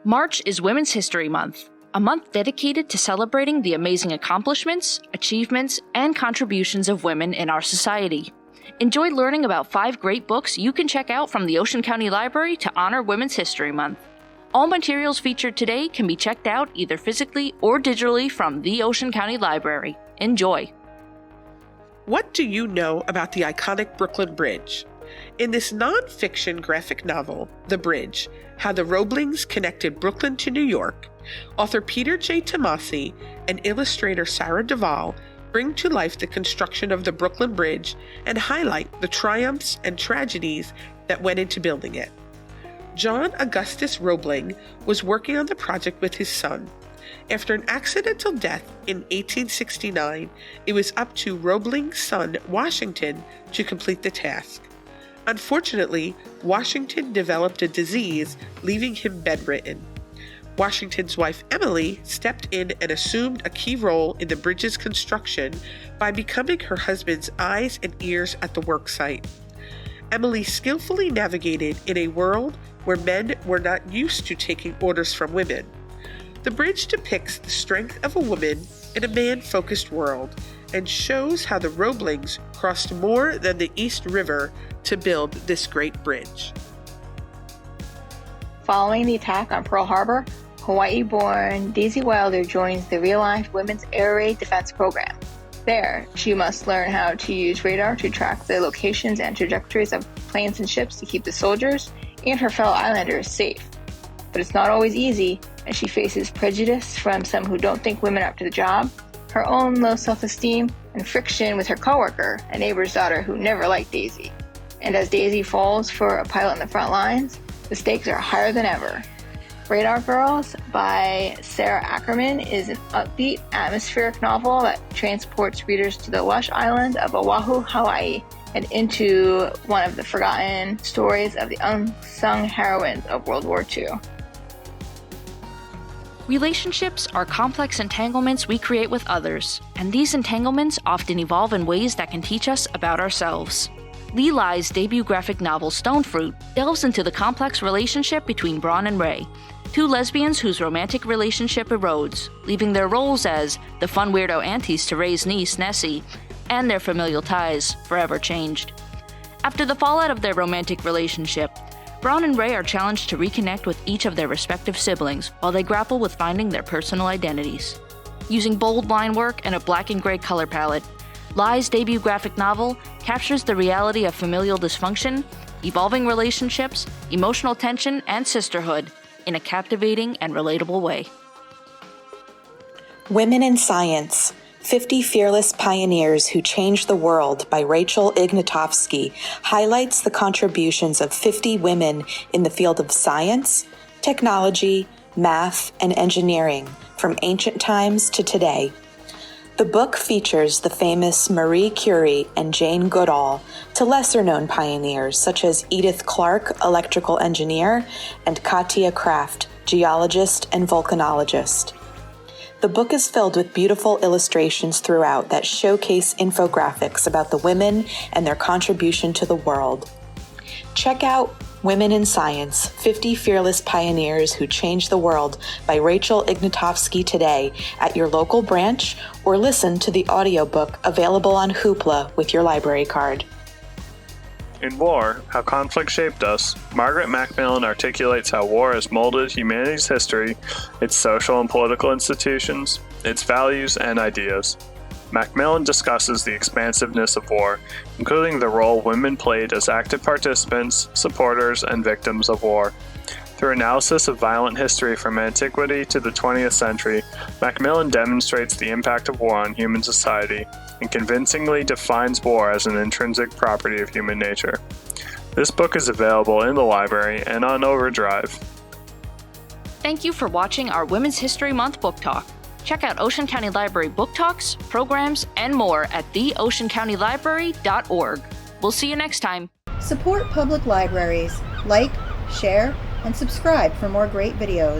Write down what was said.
March is Women's History Month, a month dedicated to celebrating the amazing accomplishments, achievements, and contributions of women in our society. Enjoy learning about 5 great books you can check out from the Ocean County Library to honor Women's History Month. All materials featured today can be checked out either physically or digitally from the Ocean County Library. Enjoy! What do you know about the iconic Brooklyn Bridge? In this non-fiction graphic novel, The Bridge, How the Roeblings Connected Brooklyn to New York, author Peter J. Tomasi and illustrator Sarah Duvall bring to life the construction of the Brooklyn Bridge and highlight the triumphs and tragedies that went into building it. John Augustus Roebling was working on the project with his son. After an accidental death in 1869, it was up to Roebling's son, Washington, to complete the task. Unfortunately, Washington developed a disease, leaving him bedridden. Washington's wife, Emily, stepped in and assumed a key role in the bridge's construction by becoming her husband's eyes and ears at the worksite. Emily skillfully navigated in a world where men were not used to taking orders from women. The bridge depicts the strength of a woman in a man-focused world and shows how the Roeblings crossed more than the East River to build this great bridge. Following the attack on Pearl Harbor, Hawaii-born Daisy Wilder joins the real-life Women's Air Raid Defense Program. There, she must learn how to use radar to track the locations and trajectories of planes and ships to keep the soldiers and her fellow islanders safe. But it's not always easy, as she faces prejudice from some who don't think women are up to the job, her own low self-esteem, and friction with her coworker, a neighbor's daughter who never liked Daisy. And as Daisy falls for a pilot in the front lines, the stakes are higher than ever. Radar Girls by Sarah Ackerman is an upbeat, atmospheric novel that transports readers to the lush island of Oahu, Hawaii, and into one of the forgotten stories of the unsung heroines of World War II. Relationships are complex entanglements we create with others, and these entanglements often evolve in ways that can teach us about ourselves. Lee Lai's debut graphic novel Stonefruit delves into the complex relationship between Braun and Ray, 2 lesbians whose romantic relationship erodes, leaving their roles as the fun weirdo aunties to Ray's niece, Nessie, and their familial ties forever changed. After the fallout of their romantic relationship, Braun and Ray are challenged to reconnect with each of their respective siblings while they grapple with finding their personal identities. Using bold line work and a black and gray color palette, Lai's debut graphic novel captures the reality of familial dysfunction, evolving relationships, emotional tension, and sisterhood in a captivating and relatable way. Women in Science: 50 Fearless Pioneers Who Changed the World by Rachel Ignatovsky highlights the contributions of 50 women in the field of science, technology, math, and engineering from ancient times to today. The book features the famous Marie Curie and Jane Goodall to lesser-known pioneers such as Edith Clark, electrical engineer, and Katia Kraft, geologist and volcanologist. The book is filled with beautiful illustrations throughout that showcase infographics about the women and their contribution to the world. Check out Women in Science: 50 Fearless Pioneers Who Changed the World by Rachel Ignatovsky today at your local branch, or listen to the audiobook available on Hoopla with your library card. In War, How Conflict Shaped Us, Margaret Macmillan articulates how war has molded humanity's history, its social and political institutions, its values and ideas. Macmillan discusses the expansiveness of war, including the role women played as active participants, supporters, and victims of war. Through analysis of violent history from antiquity to the 20th century, Macmillan demonstrates the impact of war on human society and convincingly defines war as an intrinsic property of human nature. This book is available in the library and on Overdrive. Thank you for watching our Women's History Month Book Talk. Check out Ocean County Library book talks, programs, and more at theoceancountylibrary.org. We'll see you next time. Support public libraries. Like, share, and subscribe for more great videos.